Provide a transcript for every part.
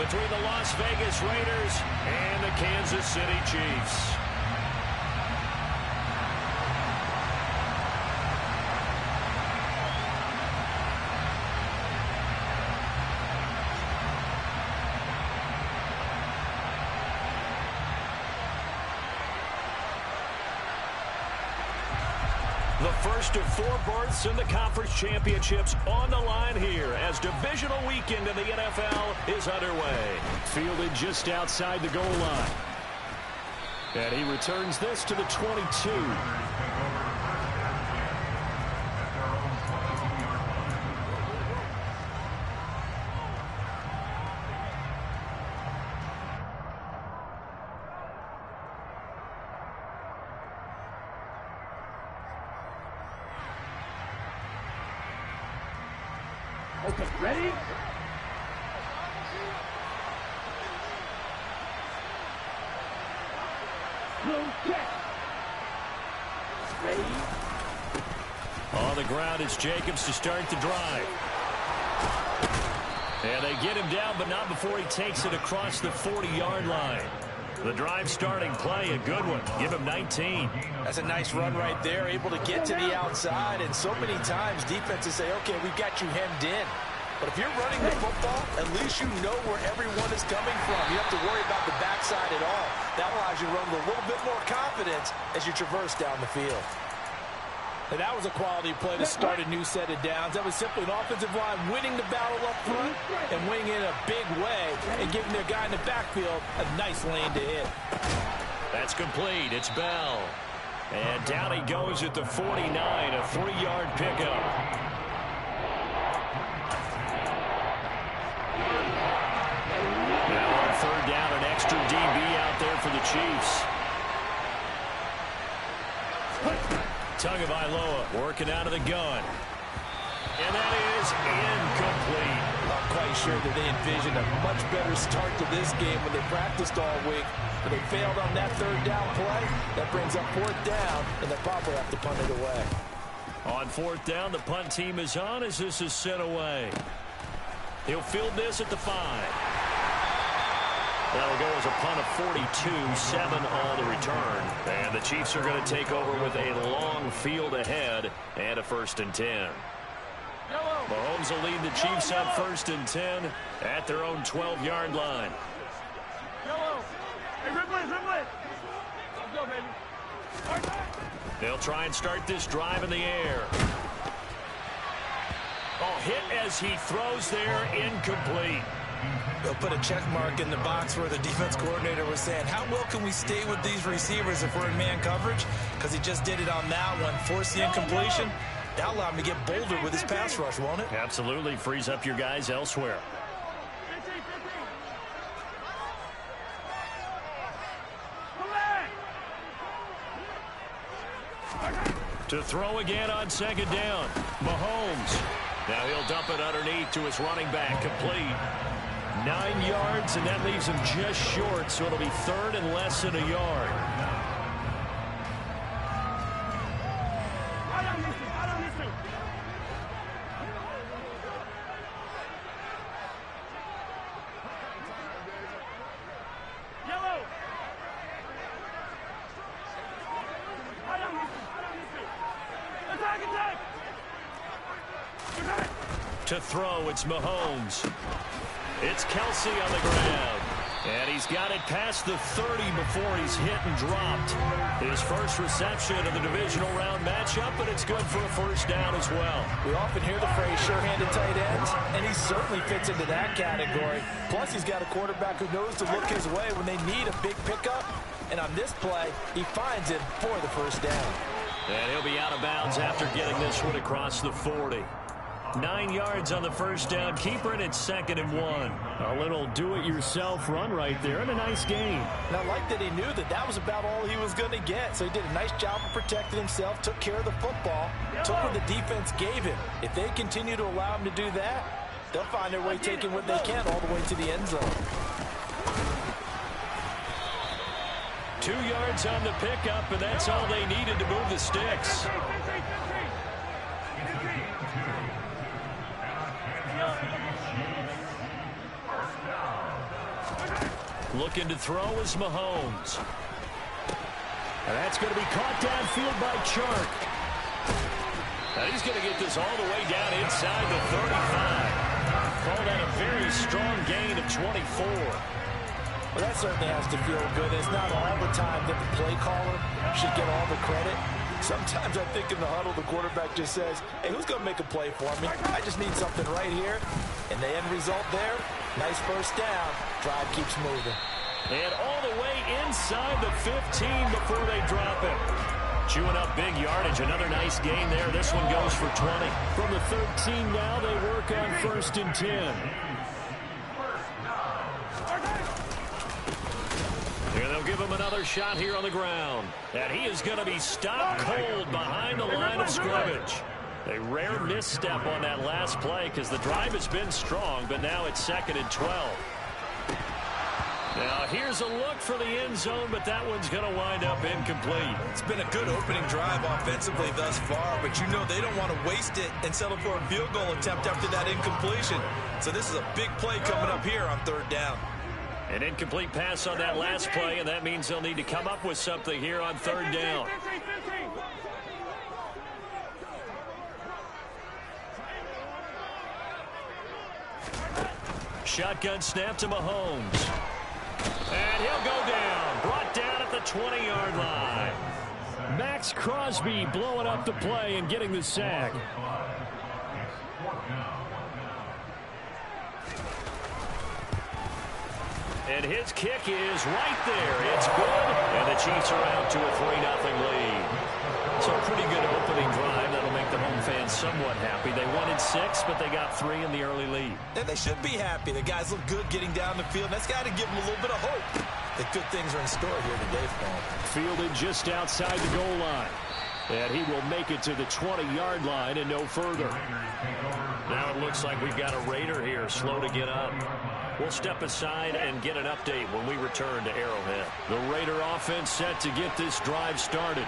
between the Las Vegas Raiders and the Kansas City Chiefs. The first of 4 berths in the conference championships on the line here as divisional weekend in the NFL is underway. Fielded just outside the goal line. And he returns this to the 22. Okay, ready? No catch. Ready? On the ground, it's Jacobs to start the drive. And they get him down, but not before he takes it across the 40-yard line. The drive starting play, a good one. Give him 19. That's a nice run right there, able to get to the outside. And so many times defenses say, okay, we've got you hemmed in. But if you're running the football, at least you know where everyone is coming from. You don't have to worry about the backside at all. That allows you to run with a little bit more confidence as you traverse down the field. And that was a quality play to start a new set of downs. That was simply an offensive line winning the battle up front and winning in a big way and giving their guy in the backfield a nice lane to hit. That's complete. It's Bell. And down he goes at the 49, a 3-yard pickup. Now on 3rd down, an extra DB out there for the Chiefs. Tagovailoa working out of the gun. And that is incomplete. I'm quite sure that they envisioned a much better start to this game when they practiced all week. But they failed on that 3rd down play. That brings up 4th down, and they'll probably have to punt it away. On 4th down, the punt team is on as this is sent away. He'll field this at the 5. That'll go as a punt of 42, 7 on the return. And the Chiefs are going to take over with a long field ahead and a 1st and 10. Mahomes will lead the Chiefs up 1st and 10 at their own 12-yard line. Hey, Ripley. Let's go, baby. They'll try and start this drive in the air. Oh, hit as he throws there, incomplete. They'll put a check mark in the box where the defense coordinator was saying, how well can we stay with these receivers if we're in man coverage? Because he just did it on that one, forced the incompletion. That'll allow him to get bolder with his pass rush, won't it? Absolutely, frees up your guys elsewhere. To throw again on 2nd down, Mahomes. Now he'll dump it underneath to his running back, complete. 9 yards, and that leaves him just short, so it'll be 3rd and less than a yard. To throw, it's Mahomes. It's Kelsey on the ground. And he's got it past the 30 before he's hit and dropped. His first reception of the divisional round matchup, but it's good for a 1st down as well. We often hear the phrase sure-handed tight ends, and he certainly fits into that category. Plus, he's got a quarterback who knows to look his way when they need a big pickup. And on this play, he finds it for the 1st down. And he'll be out of bounds after getting this one across the 40. 9 yards on the 1st down. Keeper, and it's 2nd and 1. A little do-it-yourself run right there, and a nice gain. And I like that he knew that that was about all he was going to get. So he did a nice job of protecting himself, took care of the football, took what the defense gave him. If they continue to allow him to do that, they'll find their way taking what they can all the way to the end zone. 2 yards on the pickup, and that's all they needed to move the sticks. Looking to throw is Mahomes. And that's going to be caught downfield by Chark. And he's going to get this all the way down inside the 35. Call that a very strong gain of 24. Well, that certainly has to feel good. It's not all the time that the play caller should get all the credit. Sometimes I think in the huddle, the quarterback just says, hey, who's going to make a play for me? I just need something right here. And the end result there, nice first down. Drive keeps moving. And all the way inside the 15 before they drop it. Chewing up big yardage. Another nice gain there. This one goes for 20. From the 13 now, they work on 1st and 10. And they'll give him another shot here on the ground. And he is going to be stopped cold behind the line of scrimmage. A rare misstep on that last play because the drive has been strong, but now it's 2nd and 12. Now here's a look for the end zone, but that one's going to wind up incomplete. It's been a good opening drive offensively thus far, but you know they don't want to waste it and settle for a field goal attempt after that incompletion. So this is a big play coming up here on 3rd down. An incomplete pass on that last play, and that means they'll need to come up with something here on 3rd down. Shotgun snap to Mahomes. And he'll go down. Brought down at the 20-yard line. Max Crosby blowing up the play and getting the sack. And his kick is right there. It's good. And the Chiefs are out to a 3-0 lead. So a pretty good opening drive. That'll make the home fans somewhat happy. They wanted 6, but they got 3 in the early lead. And they should be happy. The guys look good getting down the field. That's got to give them a little bit of hope that good things are in store here today for them. Fielded just outside the goal line. And he will make it to the 20-yard line and no further. Now it looks like we've got a Raider here, slow to get up. We'll step aside and get an update when we return to Arrowhead. The Raider offense set to get this drive started.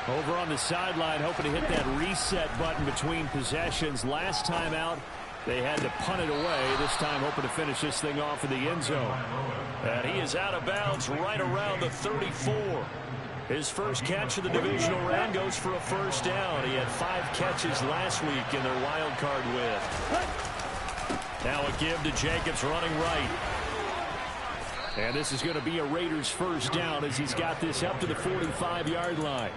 Over on the sideline, hoping to hit that reset button between possessions. Last time out, they had to punt it away. This time, hoping to finish this thing off in the end zone. And he is out of bounds right around the 34. His first catch of the divisional round goes for a 1st down. He had 5 catches last week in their wild card win. Now a give to Jacobs running right. And this is going to be a Raiders 1st down as he's got this up to the 45-yard line.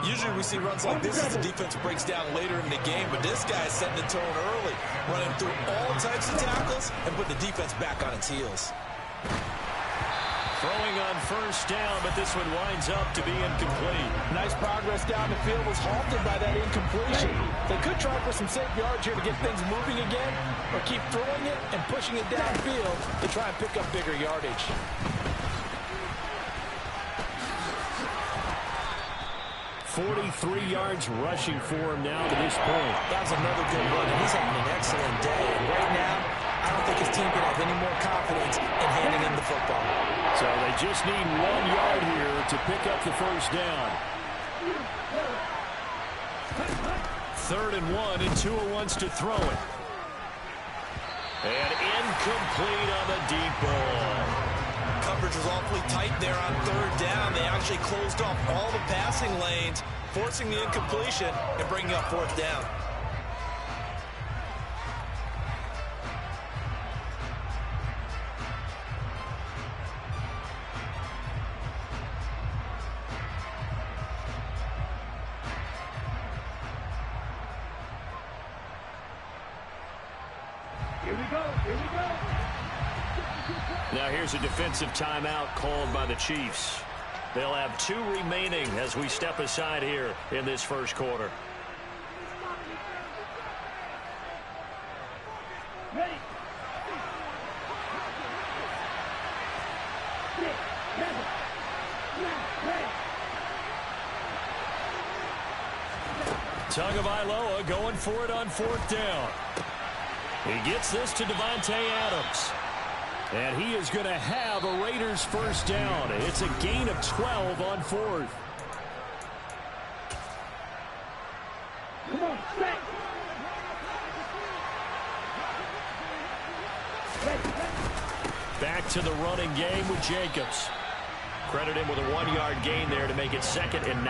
Usually we see runs like this as the defense breaks down later in the game, but this guy is setting the tone early, running through all types of tackles and putting the defense back on its heels. Throwing on 1st down, but this one winds up to be incomplete. Nice progress down the field, was halted by that incompletion. They could try for some safe yards here to get things moving again, or keep throwing it and pushing it downfield to try and pick up bigger yardage. .43 yards rushing for him now to this point. That was another good run, and he's having an excellent day. And right now, I don't think his team can have any more confidence in handing him the football. So they just need 1 yard here to pick up the 1st down. 3rd and 1, and Tua wants to throw it. And incomplete on the deep ball. Coverage was awfully tight there on 3rd down. They actually closed off all the passing lanes, forcing the incompletion and bringing up 4th down. Now here's a defensive timeout called by the Chiefs. They'll have 2 remaining as we step aside here in this 1st quarter. Ready. Tagovailoa going for it on 4th down. He gets this to Davante Adams. And he is going to have a Raiders 1st down. It's a gain of 12 on 4th. Come on, set. back to the running game with Jacobs. Credit him with a 1-yard gain there to make it 2nd and 9.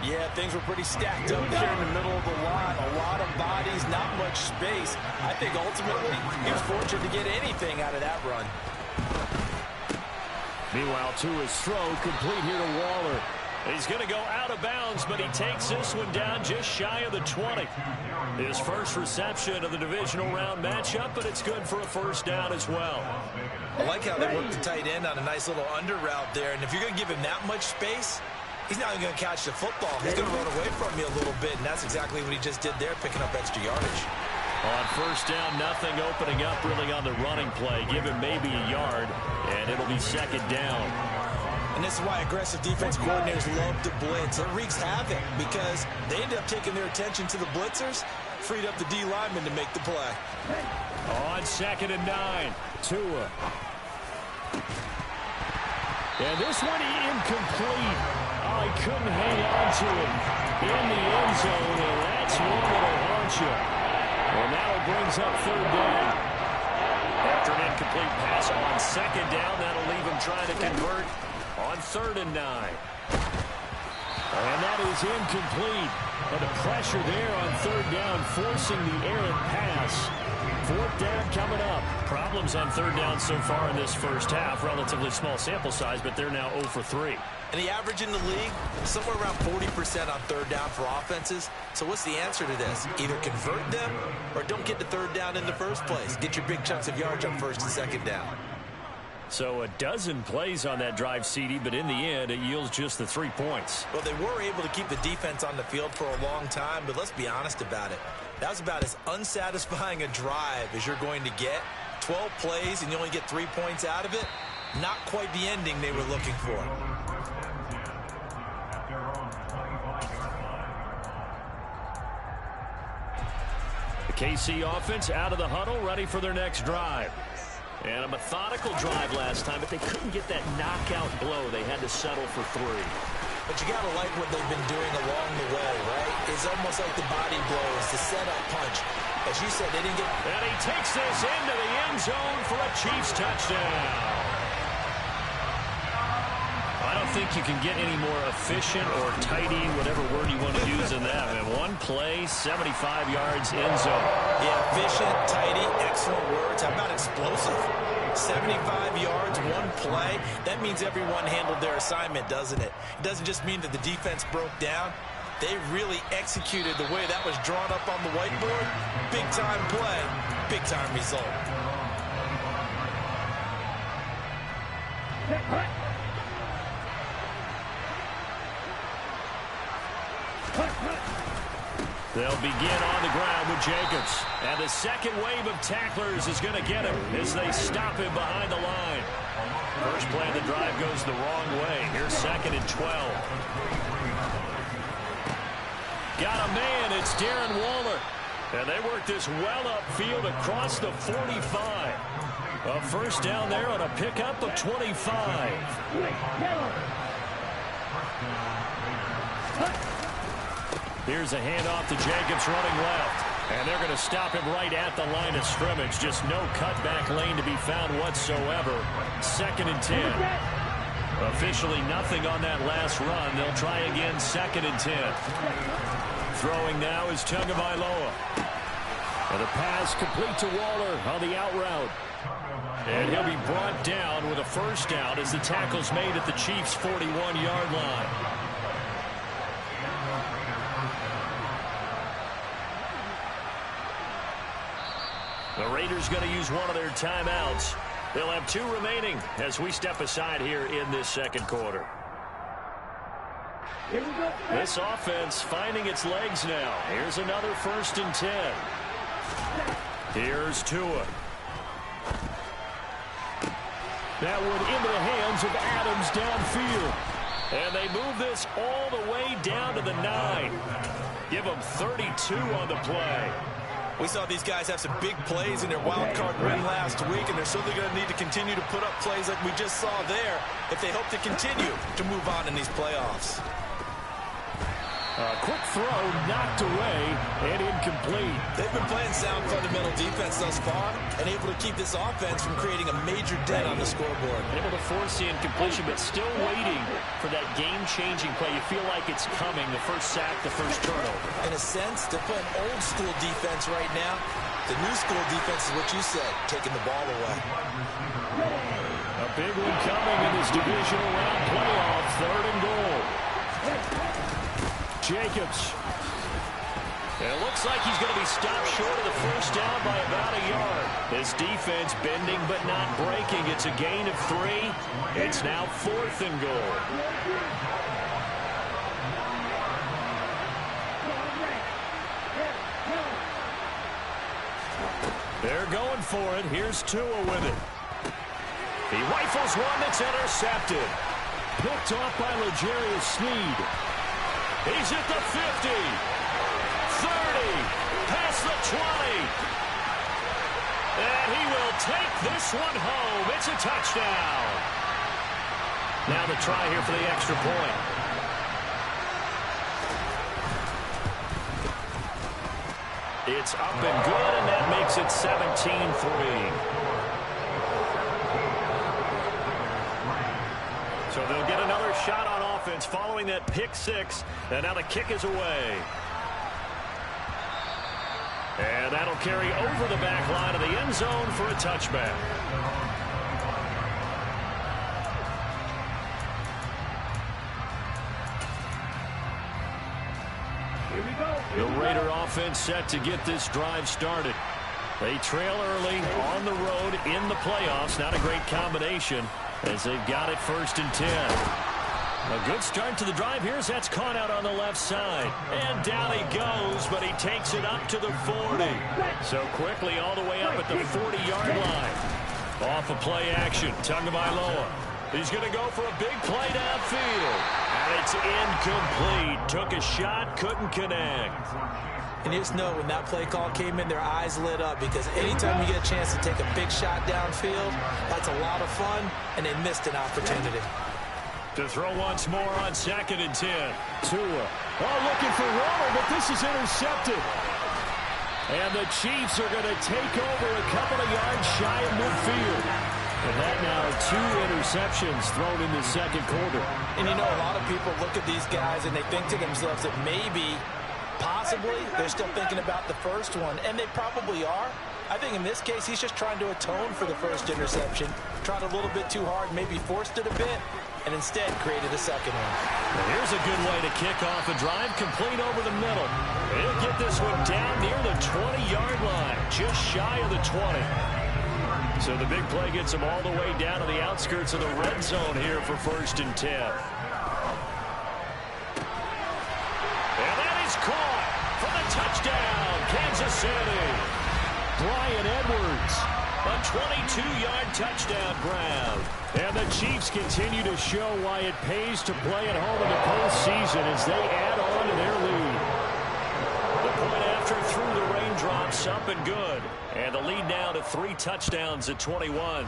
Yeah, things were pretty stacked up here in the middle of the line. A lot of bodies, not much space. I think ultimately he was fortunate to get anything out of that run. Meanwhile, to his throw, complete here to Waller. He's going to go out of bounds, but he takes this one down just shy of the 20. His first reception of the divisional round matchup, but it's good for a first down as well. I like how they worked the tight end on a nice little under route there. And if you're going to give him that much space, he's not even going to catch the football. He's going to run away from you a little bit, and that's exactly what he just did there, picking up extra yardage. On first down, nothing opening up really on the running play. Give him maybe a yard, and it'll be 2nd down. And this is why aggressive defense coordinators love to blitz. It wreaks havoc because they end up taking their attention to the blitzers, freed up the D lineman to make the play. On 2nd and 9, Tua. And this one incomplete. Oh, he couldn't hang on to it in the end zone, and that's one that'll haunt you. And now it brings up 3rd down. After an incomplete pass on 2nd down, that'll leave him trying to convert on 3rd and 9. And that is incomplete. But the pressure there on 3rd down, forcing the errant pass. 4th down coming up. Problems on 3rd down so far in this first half. Relatively small sample size, but they're now 0 for 3. And the average in the league, somewhere around 40% on 3rd down for offenses. So what's the answer to this? Either convert them or don't get the 3rd down in the first place. Get your big chunks of yards on 1st and 2nd down. So a dozen plays on that drive, CD, but in the end, it yields just the 3 points. Well, they were able to keep the defense on the field for a long time, but let's be honest about it. That was about as unsatisfying a drive as you're going to get. 12 plays and you only get 3 points out of it. Not quite the ending they were looking for. The KC offense out of the huddle, ready for their next drive. And a methodical drive last time, but they couldn't get that knockout blow. They had to settle for 3. But you got to like what they've been doing along the way, right? It's almost like the body blows, the setup punch. As you said, they didn't get... And he takes this into the end zone for a Chiefs touchdown. I don't think you can get any more efficient or tidy, whatever word you want to use in that. And 1 play, 75 yards, end zone. Yeah, efficient, tidy, excellent words. How about explosive? 75 yards, 1 play. That means everyone handled their assignment, doesn't it? It doesn't just mean that the defense broke down. They really executed the way that was drawn up on the whiteboard. Big-time play, big-time result. They'll begin on the ground with Jacobs. And the second wave of tacklers is going to get him as they stop him behind the line. First play of the drive goes the wrong way. Here's 2nd and 12. Got a man. It's Darren Waller. And they work this well upfield across the 45. A first down there on a pickup of 25. Here's a handoff to Jacobs running left. And they're going to stop him right at the line of scrimmage. Just no cutback lane to be found whatsoever. 2nd and 10. Officially nothing on that last run. They'll try again 2nd and 10. Throwing now is Tagovailoa. And the pass complete to Waller on the out route. And he'll be brought down with a first down as the tackle's made at the Chiefs' 41-yard line. The Raiders going to use one of their timeouts. They'll have 2 remaining as we step aside here in this second quarter. This offense finding its legs now. Here's another 1st and 10. Here's Tua. That one into the hands of Adams downfield. And they move this all the way down to the 9. Give them 32 on the play. We saw these guys have some big plays in their wild card win last week, and they're certainly going to need to continue to put up plays like we just saw there if they hope to continue to move on in these playoffs. Quick throw, knocked away, and incomplete. They've been playing sound fundamental defense thus far and able to keep this offense from creating a major dent on the scoreboard. Able to force the incompletion, but still waiting for that game-changing play. You feel like it's coming, the first sack, the first turnover. In a sense, they're playing old-school defense right now. The new school defense is what you said, taking the ball away. A big one coming in this divisional round playoff, 3rd and goal. Jacobs. It looks like he's going to be stopped short of the first down by about a yard. This defense bending but not breaking. It's a gain of 3. It's now 4th and goal. They're going for it. Here's Tua with it. He rifles one that's intercepted. Picked off by L'Jarius Sneed. He's at the 50, 30, past the 20. And he will take this one home. It's a touchdown. Now the try here for the extra point. It's up and good, and that makes it 17-3. So they'll get another shot on offense following that pick 6. And now the kick is away. And that'll carry over the back line of the end zone for a touchback. Here we go. The Raider offense set to get this drive started. They trail early on the road in the playoffs. Not a great combination as they've got it 1st and 10. A good start to the drive here as that's caught out on the left side. And down he goes, but he takes it up to the 40. So quickly all the way up at the 40-yard line. Off of play action, Tagovailoa. He's going to go for a big play downfield. And it's incomplete. Took a shot, couldn't connect. And you just know when that play call came in, their eyes lit up because anytime you get a chance to take a big shot downfield, that's a lot of fun, and they missed an opportunity. To throw once more on 2nd and 10. Tua. Oh, looking for Waller, but this is intercepted. And the Chiefs are going to take over a couple of yards shy of midfield. And that now 2 interceptions thrown in the 2nd quarter. And you know, a lot of people look at these guys and they think to themselves that maybe, possibly, they're still thinking about the first one, and they probably are. I think in this case, he's just trying to atone for the first interception, tried a little bit too hard, maybe forced it a bit, and instead created a second one. Well, here's a good way to kick off a drive, complete over the middle. He'll get this one down near the 20-yard line, just shy of the 20. So the big play gets him all the way down to the outskirts of the red zone here for 1st and 10. And that is caught for the touchdown, Kansas City. Bryan Edwards. A 22-yard touchdown grab. And the Chiefs continue to show why it pays to play at home in the postseason as they add on to their lead. The point after through the raindrops, up and good. And the lead now to 3 touchdowns at 21.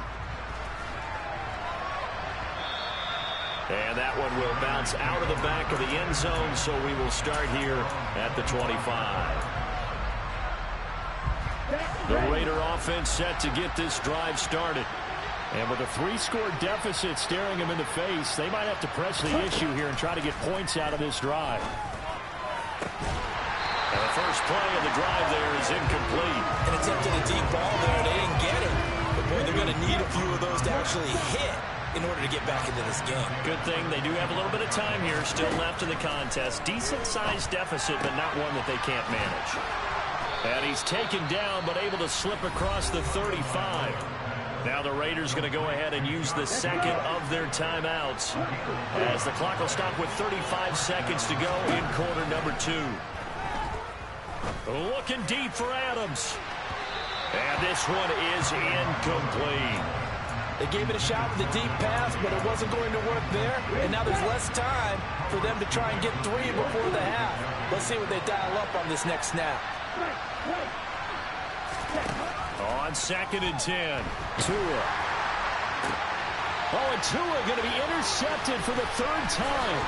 And that one will bounce out of the back of the end zone, so we will start here at the 25. The Raider offense set to get this drive started. And with a 3-score deficit staring them in the face, they might have to press the issue here and try to get points out of this drive. And the first play of the drive there is incomplete. And attempted a deep ball there, and they didn't get it. But boy, they're going to need a few of those to actually hit in order to get back into this game. Good thing they do have a little bit of time here still left in the contest. Decent-sized deficit, but not one that they can't manage. And he's taken down, but able to slip across the 35. Now the Raiders going to go ahead and use the second of their timeouts as the clock will stop with 35 seconds to go in quarter number 2. Looking deep for Adams. And this one is incomplete. They gave it a shot with a deep pass, but it wasn't going to work there. And now there's less time for them to try and get 3 before the half. Let's see what they dial up on this next snap. On 2nd and 10. Tua. Oh, and Tua going to be intercepted for the third time.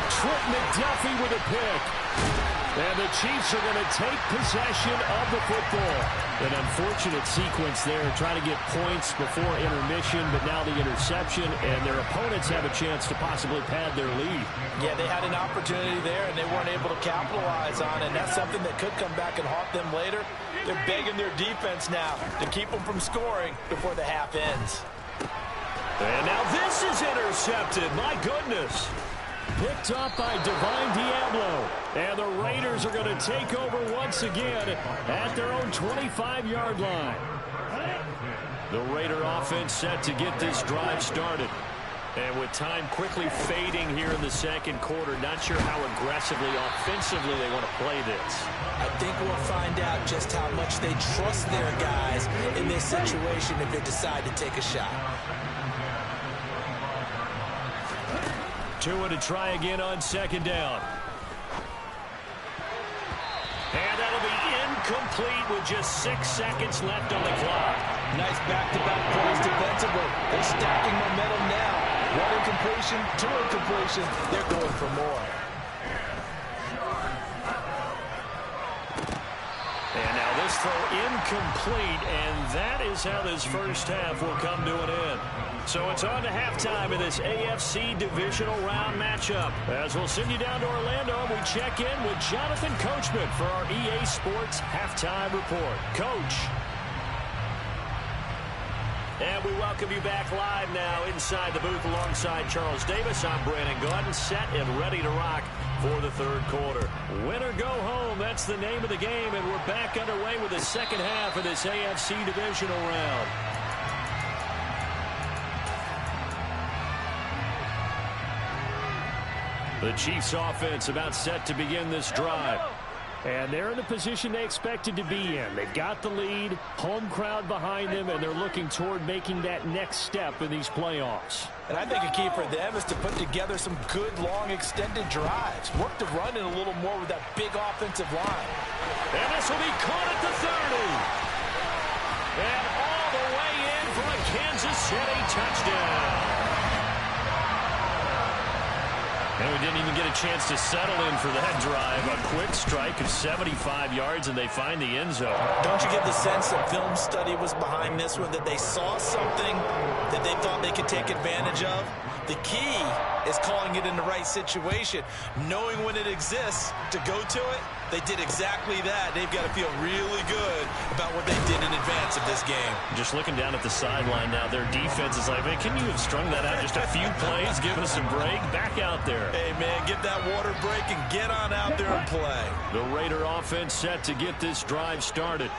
Trent McDuffie with a pick. And the Chiefs are going to take possession of the football. An unfortunate sequence there, trying to get points before intermission, but now the interception, and their opponents have a chance to possibly pad their lead. Yeah, they had an opportunity there, and they weren't able to capitalize on it, and that's something that could come back and haunt them later. They're begging their defense now to keep them from scoring before the half ends. And now this is intercepted. My goodness. Picked up by Divine Diablo. And the Raiders are going to take over once again at their own 25-yard line. The Raider offense set to get this drive started. And with time quickly fading here in the second quarter, not sure how aggressively, offensively they want to play this. I think we'll find out just how much they trust their guys in this situation if they decide to take a shot. Tua to try again on second down. And that'll be incomplete with just 6 seconds left on the clock. Nice back-to-back plays defensively. They're stacking momentum now. One incompletion, two incompletion. They're going for more. And now this throw incomplete, and that is how this first half will come to an end. So it's on to halftime in this AFC divisional round matchup. As we'll send you down to Orlando, we check in with Jonathan Coachman for our EA Sports Halftime Report. Coach. And we welcome you back live now inside the booth alongside Charles Davis. I'm Brandon Gaudin, set and ready to rock for the third quarter. Win or go home, that's the name of the game, and we're back underway with the second half of this AFC divisional round. The Chiefs offense about set to begin this drive. And they're in the position they expected to be in. They've got the lead, home crowd behind them, and they're looking toward making that next step in these playoffs. And I think a key for them is to put together some good, long, extended drives. Work the run in a little more with that big offensive line. And this will be caught at the 30. And all the way in for a Kansas City touchdown. And we didn't even get a chance to settle in for that drive. A quick strike of 75 yards, and they find the end zone. Don't you get the sense that film study was behind this one, that they saw something that they thought they could take advantage of? The key is calling it in the right situation, knowing when it exists to go to it. They did exactly that. They've got to feel really good about what they did in advance of this game. Just looking down at the sideline now, their defense is like, man, can you have strung that out just a few plays, given us a break? Back out there. Hey, man, get that water break and get on out there and play. The Raider offense set to get this drive started.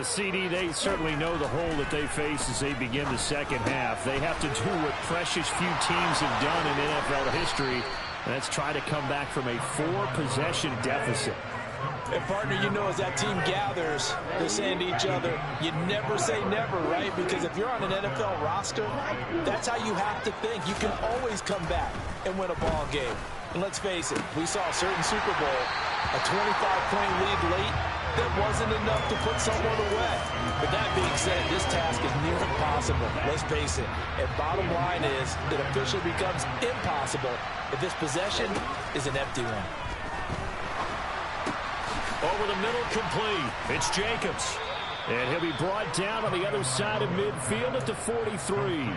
CD, they certainly know the hole that they face as they begin the second half. They have to do what precious few teams have done in NFL history, and that's try to come back from a 4-possession deficit. And, partner, you know, as that team gathers, they're saying to each other, you never say never, right? Because if you're on an NFL roster, that's how you have to think. You can always come back and win a ball game. And let's face it, we saw a certain Super Bowl, a 25-point lead late, that wasn't enough to put someone away. But that being said, this task is near impossible. Let's face it. And bottom line is, it officially becomes impossible if this possession is an empty one. Over the middle, complete. It's Jacobs. And he'll be brought down on the other side of midfield at the 43.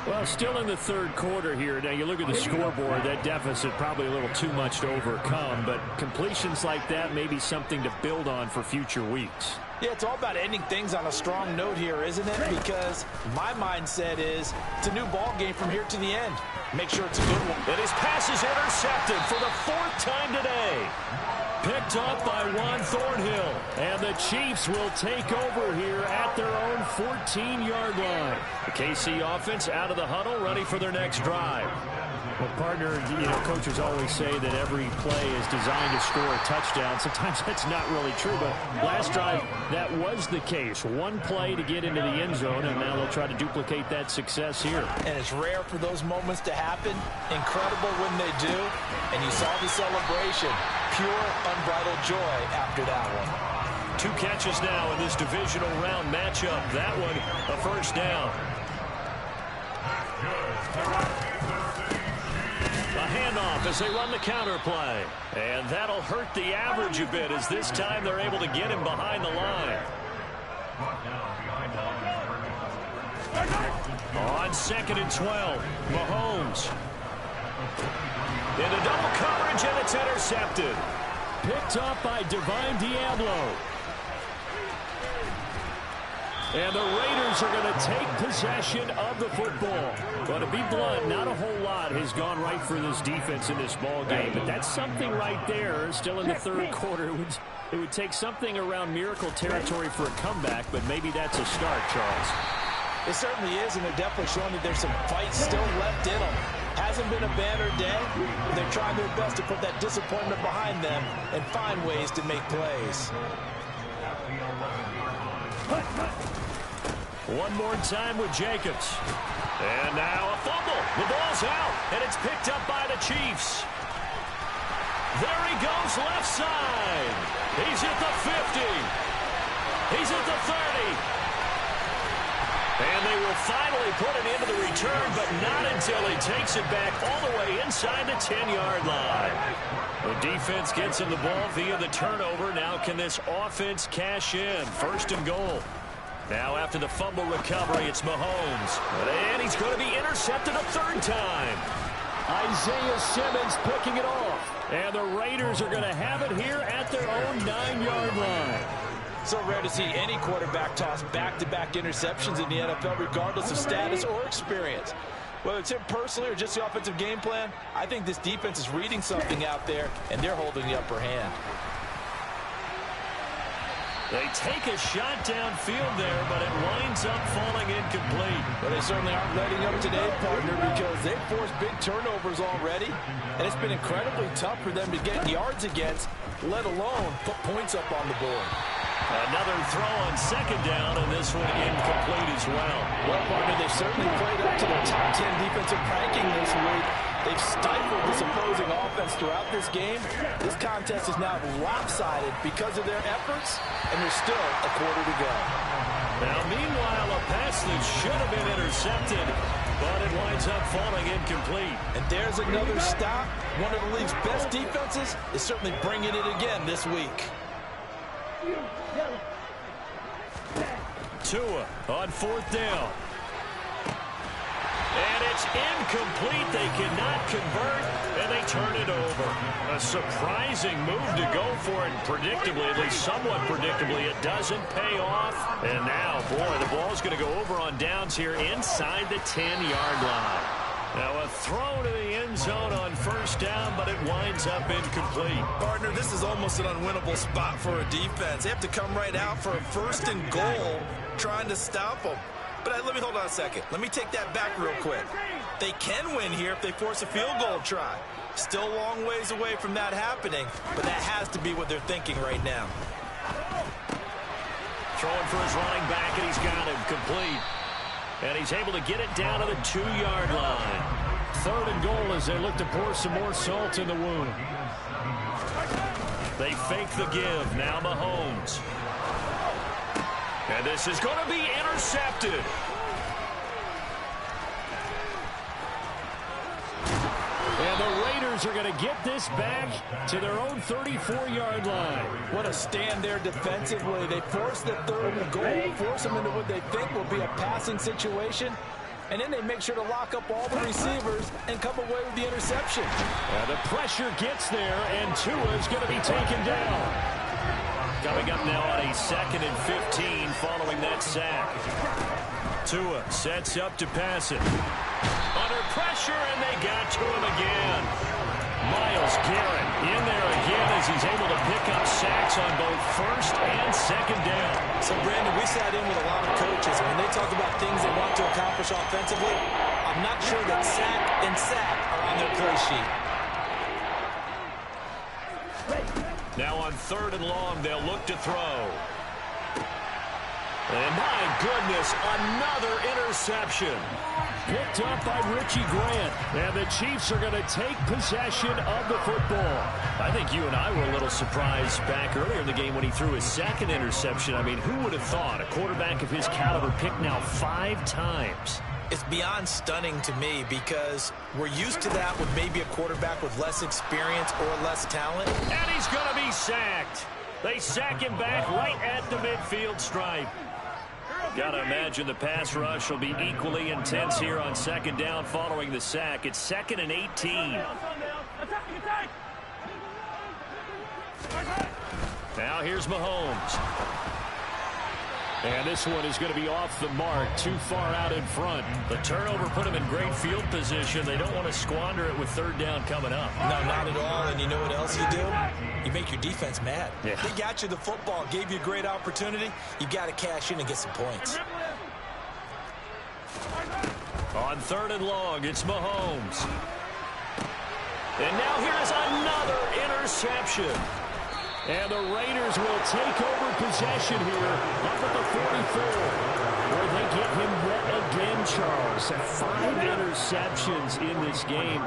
Well, still in the third quarter here. Now, you look at the scoreboard, that deficit probably a little too much to overcome. But completions like that may be something to build on for future weeks. Yeah, it's all about ending things on a strong note here, isn't it? Because my mindset is it's a new ball game from here to the end. Make sure it's a good one. And his pass is intercepted for the 4th time today. Picked up by Juan Thornhill. And the Chiefs will take over here at their own 14-yard line. The KC offense out of the huddle, ready for their next drive. Well, partner, you know, coaches always say that every play is designed to score a touchdown. Sometimes that's not really true, but last drive, that was the case. One play to get into the end zone, and now they'll try to duplicate that success here. And it's rare for those moments to happen. Incredible when they do. And you saw the celebration. Pure, unbridled joy after that one. 2 catches now in this divisional round matchup. That one, a first down. A handoff as they run the counter play. And that'll hurt the average a bit as this time they're able to get him behind the line. On 2nd and 12, Mahomes. Into double coverage, and it's intercepted. Picked up by Divine Diablo. And the Raiders are going to take possession of the football. But to be blunt, not a whole lot has gone right for this defense in this ball game. But that's something right there. Still in the third quarter. It would take something around miracle territory for a comeback, but maybe that's a start, Charles. It certainly is, and they're definitely showing that there's some fight still left in them. Hasn't been a banner day, but they're trying their best to put that disappointment behind them and find ways to make plays. One more time with Jacobs. And now a fumble. The ball's out, and it's picked up by the Chiefs. There he goes left side. He's at the 50. He's at the 30. And they will finally put it into the return, but not until he takes it back all the way inside the 10-yard line. The defense gets him the ball via the turnover. Now can this offense cash in? 1st and goal. Now after the fumble recovery, it's Mahomes. And he's going to be intercepted a 3rd time. Isaiah Simmons picking it off. And the Raiders are going to have it here at their own 9-yard line. So rare to see any quarterback toss back-to-back interceptions in the NFL, regardless of status or experience. Whether it's him personally or just the offensive game plan, I think this defense is reading something out there, and they're holding the upper hand. They take a shot downfield there, but it winds up falling incomplete. But they certainly aren't letting up today, partner, because they've forced big turnovers already, and it's been incredibly tough for them to get yards against, let alone put points up on the board. Another throw on 2nd down, and this one incomplete as well. Well, partner, they've certainly played up to their top 10 defensive ranking this week. They've stifled this opposing offense throughout this game. This contest is now lopsided because of their efforts, and there's still a quarter to go. Now, meanwhile, a pass that should have been intercepted, but it winds up falling incomplete. And there's another stop. One of the league's best defenses is certainly bringing it again this week. Tua on 4th down. And it's incomplete. They cannot convert, and they turn it over. A surprising move to go for it, predictably, at least somewhat predictably. It doesn't pay off. And now, boy, the ball's going to go over on downs here inside the 10-yard line. Now a throw to the end zone on 1st down, but it winds up incomplete. Partner, this is almost an unwinnable spot for a defense. They have to come right out for a 1st and goal trying to stop them. But let me hold on a second. Let me take that back real quick. They can win here if they force a field goal try. Still a long ways away from that happening, but that has to be what they're thinking right now. Throwing for his running back, and he's got him complete. And he's able to get it down to the 2-yard line. 3rd and goal as they look to pour some more salt in the wound. They fake the give. Now Mahomes. And this is going to be intercepted. And the Raiders are going to get this back to their own 34-yard line. What a stand there defensively. They force the 3rd and goal, force them into what they think will be a passing situation, and then they make sure to lock up all the receivers and come away with the interception. The pressure gets there, and Tua is going to be taken down. Coming up now on a 2nd and 15 following that sack. Tua sets up to pass it. Under pressure, and they got to him again. Myles Garrett in there again as he's able to pick up sacks on both 1st and 2nd down. So, Brandon, we sat in with a lot of coaches. When they talk about things they want to accomplish offensively, I'm not sure that sack and sack are on their play sheet. Now on 3rd and long, they'll look to throw. And my goodness, another interception. Picked up by Richie Grant. And the Chiefs are going to take possession of the football. I think you and I were a little surprised back earlier in the game when he threw his 2nd interception. I mean, who would have thought a quarterback of his caliber picked now 5 times? It's beyond stunning to me because we're used to that with maybe a quarterback with less experience or less talent. And he's going to be sacked. They sack him back right at the midfield stripe. Got to imagine the pass rush will be equally intense here on second down following the sack. It's 2nd and 18. Now here's Mahomes. And this one is going to be off the mark, too far out in front. The turnover put him in great field position. They don't want to squander it with third down coming up. No, not at all. And you know what else you do? You make your defense mad. Yeah. They got you the football, gave you a great opportunity. You got to cash in and get some points. On 3rd and long, it's Mahomes. And now here's another interception. And the Raiders will take over possession here up at the 44. Where they get him wet again, Charles. 5 interceptions in this game.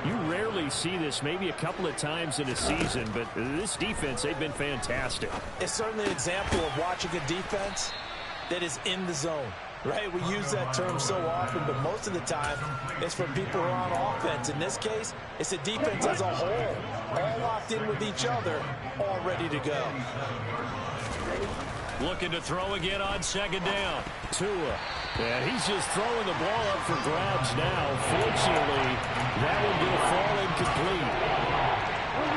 You rarely see this, maybe a couple of times in a season, but this defense, they've been fantastic. It's certainly an example of watching a defense that is in the zone. Right, we use that term so often, but most of the time, it's for people who are on offense. In this case, it's a defense as a whole, all locked in with each other, all ready to go. Looking to throw again on second down. Tua. And he's just throwing the ball up for grabs now. Fortunately, that one will fall incomplete.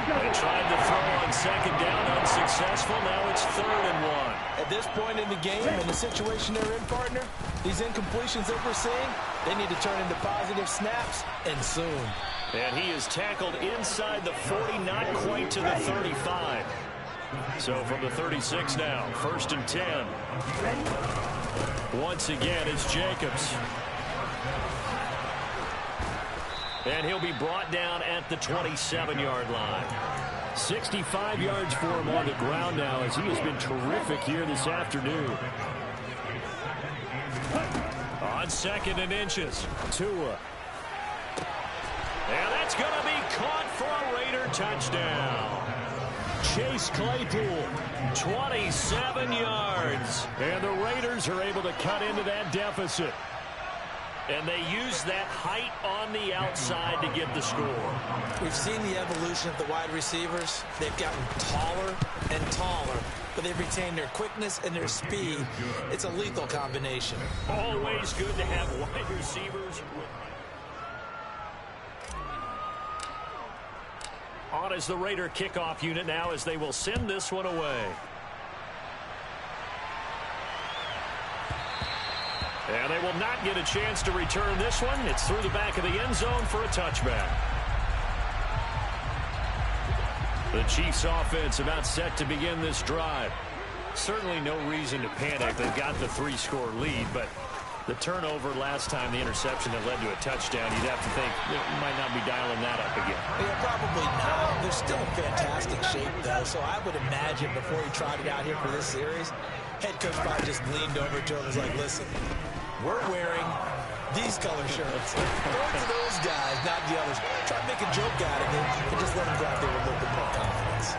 They tried to throw on second down, unsuccessful. Now it's 3rd and 1. At this point in the game, in the situation they're in, partner, these incompletions that we're seeing, they need to turn into positive snaps, and soon. And he is tackled inside the 40, not quite to the 35. So from the 36 now, 1st and 10. Once again, it's Jacobs. And he'll be brought down at the 27-yard line. 65 yards for him on the ground now as he has been terrific here this afternoon. On 2nd and inches, Tua. And that's going to be caught for a Raider touchdown. Chase Claypool, 27 yards. And the Raiders are able to cut into that deficit. And they use that height on the outside to get the score. We've seen the evolution of the wide receivers. They've gotten taller and taller, but they've retained their quickness and their speed. It's a lethal combination. Always good to have wide receivers. On is the Raider kickoff unit now as they will send this one away. And they will not get a chance to return this one. It's through the back of the end zone for a touchback. The Chiefs offense about set to begin this drive. Certainly no reason to panic. They've got the 3-score lead, but the turnover last time, the interception that led to a touchdown, you'd have to think you might not be dialing that up again. Yeah, probably not. They're still in fantastic shape, though, so I would imagine before he trotted out here for this series, head coach probably just leaned over to him and was like, listen, we're wearing these color shirts. Throw it to those guys, not the others. Try to make a joke out of it and just let them go out there with a little bit more confidence.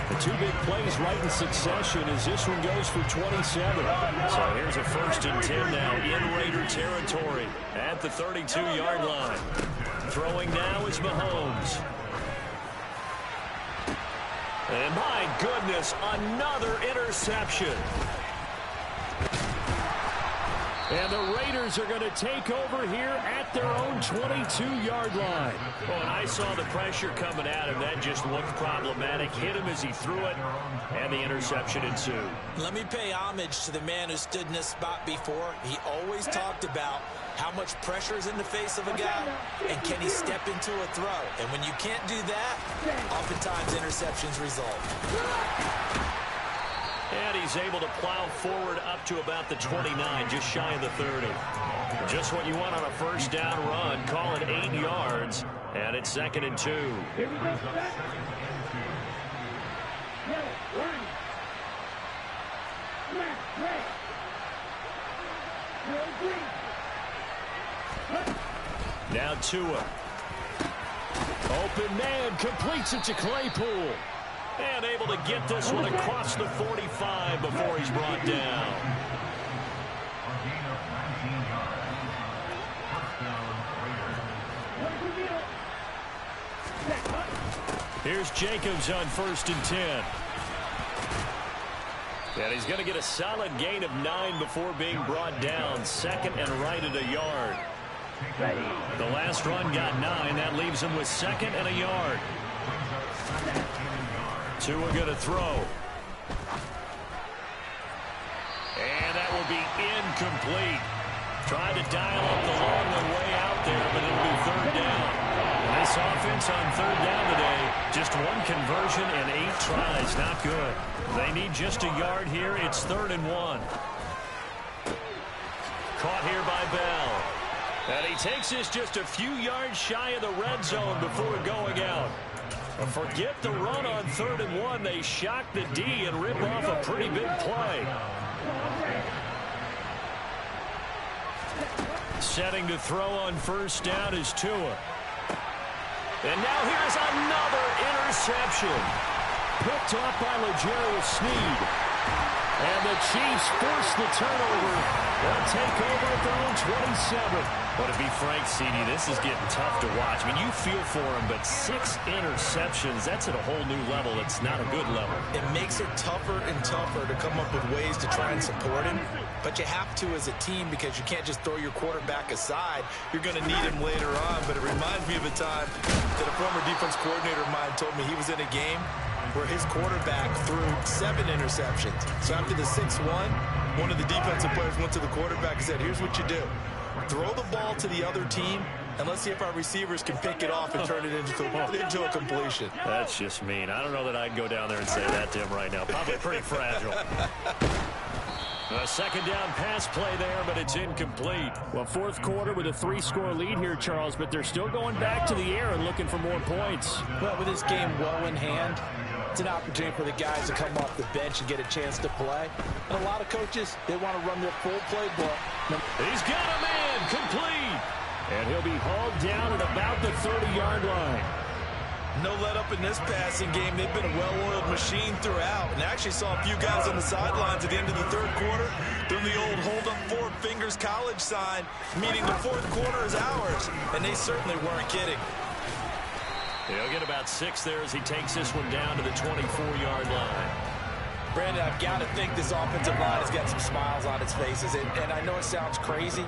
The 2 big plays right in succession as this one goes for 27. So here's a 1st and 10 now in Raider territory at the 32-yard line. Throwing now is Mahomes. And my goodness, another interception. And the Raiders are going to take over here at their own 22-yard line. Well, and I saw the pressure coming at him. That just looked problematic. Hit him as he threw it, and the interception ensued. Let me pay homage to the man who stood in this spot before. He always talked about how much pressure is in the face of a guy, and can he step into a throw. And when you can't do that, oftentimes interceptions result. And he's able to plow forward up to about the 29, just shy of the 30. Just what you want on a 1st down run. Call it 8 yards, and it's 2nd and 2. Here we go, back. No, run. Smack, red. No, green. Now Tua. Open man completes it to Claypool. And able to get this one across the 45 before he's brought down. Here's Jacobs on 1st and 10. And he's going to get a solid gain of 9 before being brought down. 2nd and right at a yard. The last run got 9. That leaves him with 2nd and a yard. Tua going to throw. And that will be incomplete. Tried to dial up the long way out there, but it'll be 3rd down. This offense on 3rd down today, just 1 conversion and 8 tries. Not good. They need just a yard here. It's 3rd and 1. Caught here by Bell. And he takes this just a few yards shy of the red zone before going out. But forget the run on 3rd and 1. They shock the D and rip off a pretty big play. Setting to throw on 1st down is Tua. And now here's another interception. Picked off by L'Jarius Sneed. And the Chiefs force the turnover. They'll take over at their own 27. But to be frank, CD, this is getting tough to watch. I mean, you feel for him, but 6 interceptions, that's at a whole new level. It's not a good level. It makes it tougher and tougher to come up with ways to try and support him. But you have to as a team because you can't just throw your quarterback aside. You're going to need him later on. But it reminds me of a time that a former defense coordinator of mine told me he was in a game where his quarterback threw 7 interceptions. So after the 6-1, one of the defensive players went to the quarterback and said, here's what you do. Throw the ball to the other team, and let's see if our receivers can pick it off and turn it into a completion. That's just mean. I don't know that I'd go down there and say that to him right now. Probably pretty fragile. A 2nd down pass play there, but it's incomplete. Well, 4th quarter with a 3-score lead here, Charles, but they're still going back to the air and looking for more points. Well, with this game well in hand, it's an opportunity for the guys to come off the bench and get a chance to play. And a lot of coaches, they want to run their full playbook. He's got a man complete. And he'll be hauled down at about the 30-yard line. No let up in this passing game. They've been a well-oiled machine throughout. And actually saw a few guys on the sidelines at the end of the 3rd quarter doing the old hold up 4 fingers college sign, meaning the 4th quarter is ours. And they certainly weren't kidding. He'll get about 6 there as he takes this one down to the 24-yard line. Brandon, I've got to think this offensive line has got some smiles on its faces. And I know it sounds crazy,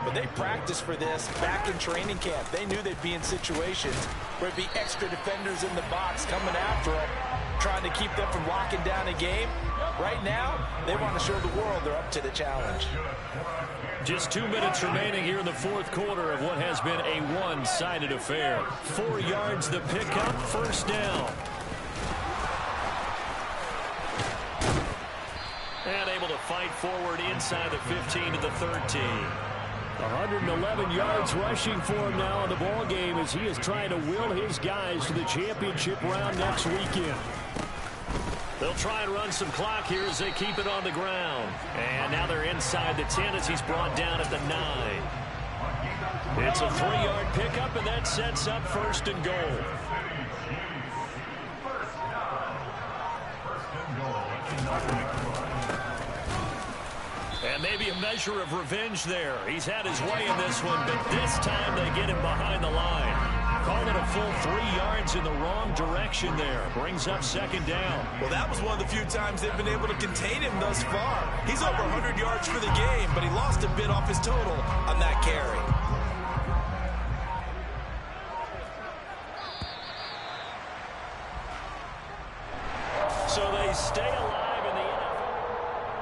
but they practiced for this back in training camp. They knew they'd be in situations where there'd be extra defenders in the box coming after them, trying to keep them from locking down a game. Right now, they want to show the world they're up to the challenge. Just 2 minutes remaining here in the 4th quarter of what has been a one-sided affair. 4 yards the pickup, 1st down. And able to fight forward inside the 15 to the 13. 111 yards rushing for him now in the ball game as he is trying to will his guys to the championship round next weekend. They'll try and run some clock here as they keep it on the ground. And now they're inside the 10 as he's brought down at the 9. It's a 3-yard pickup, and that sets up 1st and goal. And maybe a measure of revenge there. He's had his way in this one, but this time they get him behind the line. Call it a full 3 yards in the wrong direction there. Brings up 2nd down. Well, that was one of the few times they've been able to contain him thus far. He's over 100 yards for the game, but he lost a bit off his total on that carry. So they stay alive.